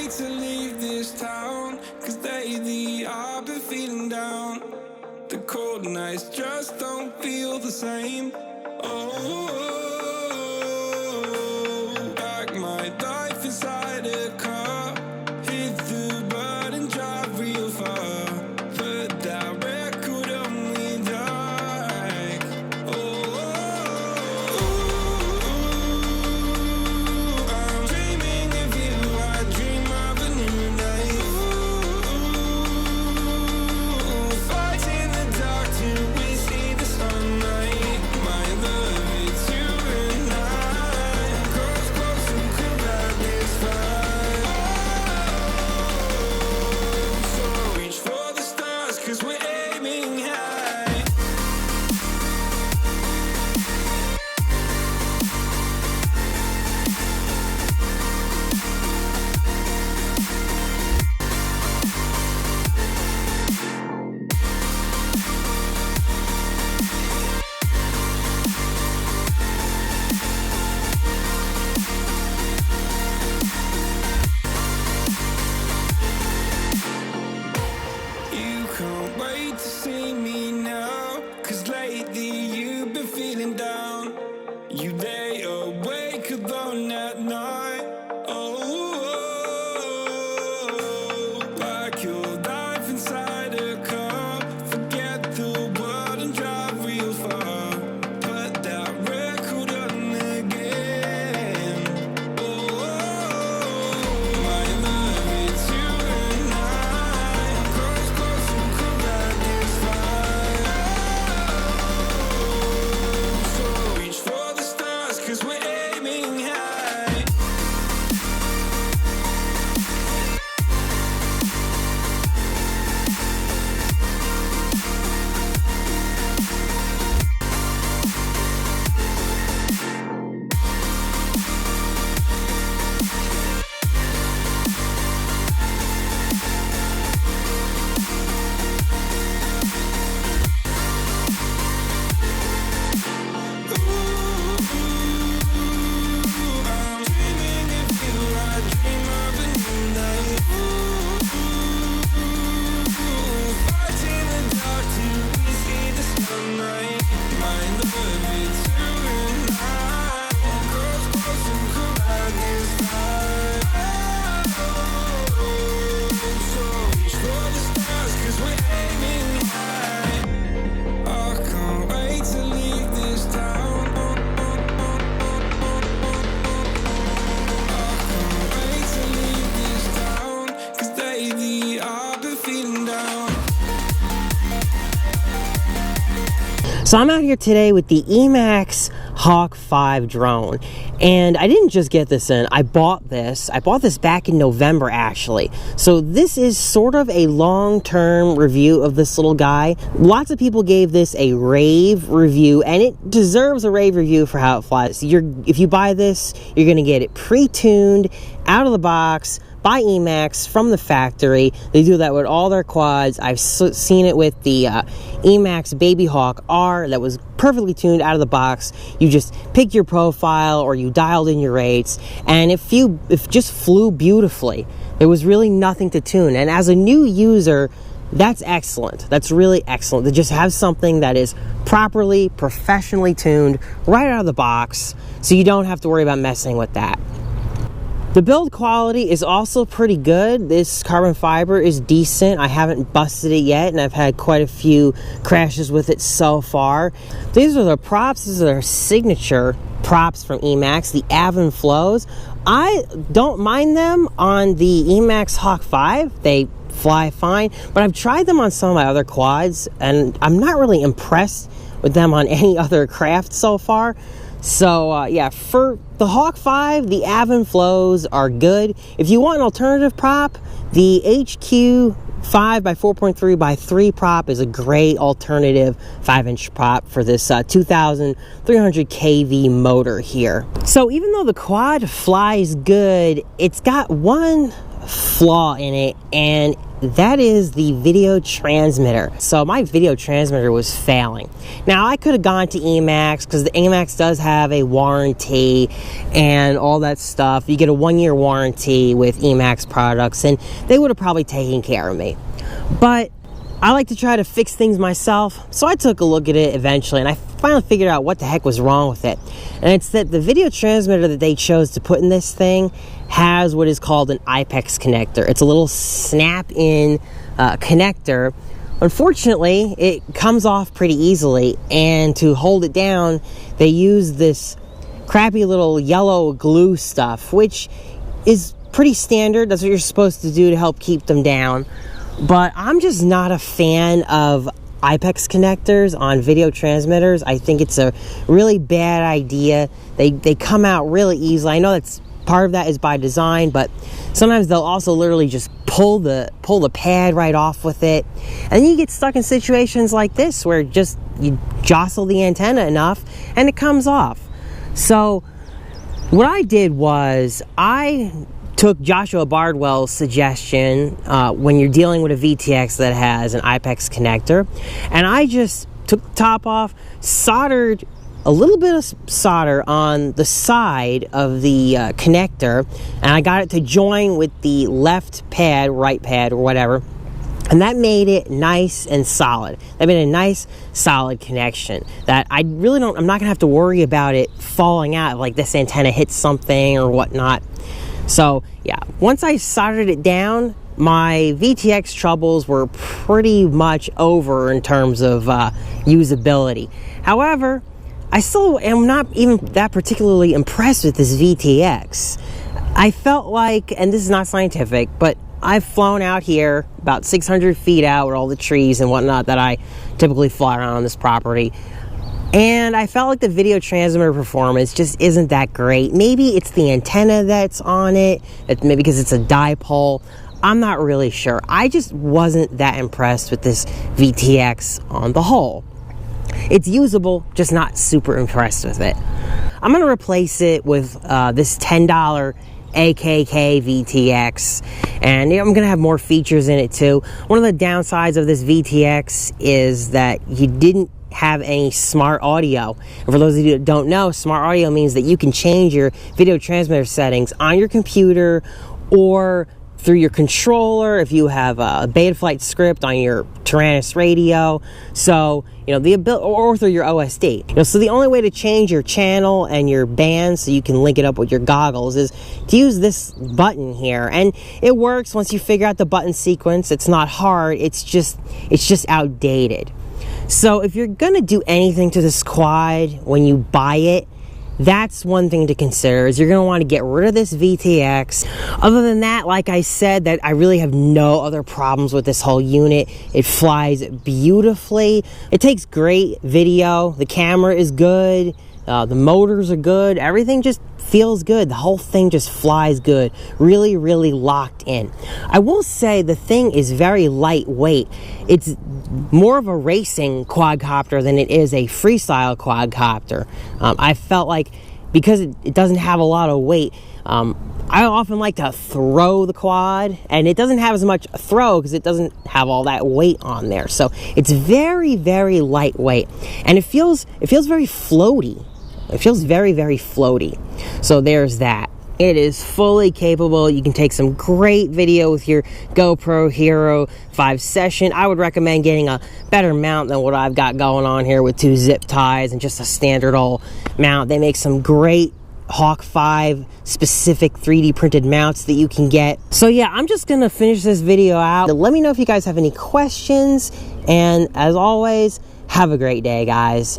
wait to leave this town, 'cause lately I've been feeling down. The cold nights just don't feel the same. Oh, like my life inside a car. Hit the button, drive real far. Put that record on me like. Oh, I'm dreaming of you. I dream of a new life. Fight in the dark till we see the sunlight. My love, it's you and I. Close, close, and cool like this fire. So reach for the stars, 'cause we're aiming high. You can't wait to see me now, 'cause lately you've been feeling down. You lay awake alone at night. Oh, like your life inside a car. Forget the world and drive real far. Put that record on again. Oh, my love, it's you and I. Close, close, and cool like this fire. So reach for the stars, 'cause we're aiming high. I'm dreaming of you. I dream of a new life. Fight in the dark till we see the sunlight. My love, it's you and I. Close, close, and cool like this fire. So reach for the stars, 'cause we're aiming high. I can't wait to leave this town. I can't wait to leave this town, 'cause lately I've been feeling down. So I'm out here today with the EMAX Hawk 5 drone, and I didn't just get this in. I bought this back in November, actually. So this is sort of a long-term review of this little guy. Lots of people gave this a rave review, and it deserves a rave review for how it flies. If you buy this, you're gonna get it pre-tuned, out of the box, by EMAX from the factory. They do that with all their quads. I've seen it with the EMAX Baby Hawk R that was perfectly tuned out of the box. You just pick your profile or you dialed in your rates, and it just flew beautifully. There was really nothing to tune, and as a new user, that's excellent. That's really excellent to just have something that is properly, professionally tuned right out of the box, so you don't have to worry about messing with that. The build quality is also pretty good. This carbon fiber is decent. I haven't busted it yet, and I've had quite a few crashes with it so far. These are the props. These are their signature props from EMAX, the Avon Flows. I don't mind them on the EMAX Hawk 5. They fly fine, but I've tried them on some of my other quads, and I'm not really impressed with them on any other craft so far. So yeah, for the Hawk 5, the Avon Flows are good. If you want an alternative prop, the HQ 5x4.3x3 prop is a great alternative 5-inch prop for this 2,300 kV motor here. So even though the quad flies good, it's got one flaw in it, and that is the video transmitter. So my video transmitter was failing. Now I could have gone to EMAX, because the EMAX does have a warranty and all that stuff. You get a 1-year warranty with EMAX products, and they would have probably taken care of me. But I like to try to fix things myself, so I took a look at it eventually, and I finally figured out what the heck was wrong with it. And it's that the video transmitter that they chose to put in this thing has what is called an IPEX connector. It's a little snap-in connector. Unfortunately, it comes off pretty easily, and to hold it down, they use this crappy little yellow glue stuff, which is pretty standard. That's what you're supposed to do to help keep them down. But I'm just not a fan of IPEX connectors on video transmitters. I think it's a really bad idea. They come out really easily. I know that's part of that is by design, but sometimes they'll also literally just pull the pad right off with it. And then you get stuck in situations like this where just you jostle the antenna enough and it comes off. So what I did was I took Joshua Bardwell's suggestion when you're dealing with a VTX that has an IPEX connector, and I just took the top off, soldered a little bit of solder on the side of the connector, and I got it to join with the left pad, right pad, or whatever, and that made it nice and solid. That made a nice, solid connection that I'm not gonna have to worry about it falling out, like this antenna hits something or whatnot. So yeah, once I soldered it down, my VTX troubles were pretty much over in terms of usability. However, I still am not even that particularly impressed with this VTX. I felt like, and this is not scientific, but I've flown out here about 600 feet out with all the trees and whatnot that I typically fly around on this property. And I felt like the video transmitter performance just isn't that great. Maybe it's the antenna that's on it, maybe because it's a dipole. I'm not really sure. I just wasn't that impressed with this VTX on the whole. It's usable, just not super impressed with it. I'm going to replace it with this $10 AKK VTX, and I'm going to have more features in it too. One of the downsides of this VTX is that you didn't have any SmartAudio. And for those of you that don't know, SmartAudio means that you can change your video transmitter settings on your computer or through your controller if you have a Betaflight script on your Taranis radio. So, or through your OSD. So the only way to change your channel and your band so you can link it up with your goggles is to use this button here. And it works once you figure out the button sequence. It's not hard. It's just outdated. So if you're gonna do anything to this quad when you buy it, that's one thing to consider, is you're gonna want to get rid of this VTX. Other than that, like I said, that I really have no other problems with this whole unit. It flies beautifully. It takes great video. The camera is good. The motors are good. Everything just feels good. The whole thing just flies good. Really, really locked in. I will say the thing is very lightweight. It's more of a racing quadcopter than it is a freestyle quadcopter. I felt like because it doesn't have a lot of weight, I often like to throw the quad, and it doesn't have as much throw because it doesn't have all that weight on there. So it's very, very lightweight, and it feels very floaty. It feels very, very floaty. So there's that. It is fully capable. You can take some great video with your GoPro Hero 5 Session. I would recommend getting a better mount than what I've got going on here with 2 zip ties and just a standard old mount. They make some great Hawk 5 specific 3D printed mounts that you can get. So yeah, I'm just gonna finish this video out. Let me know if you guys have any questions, and as always, have a great day, guys.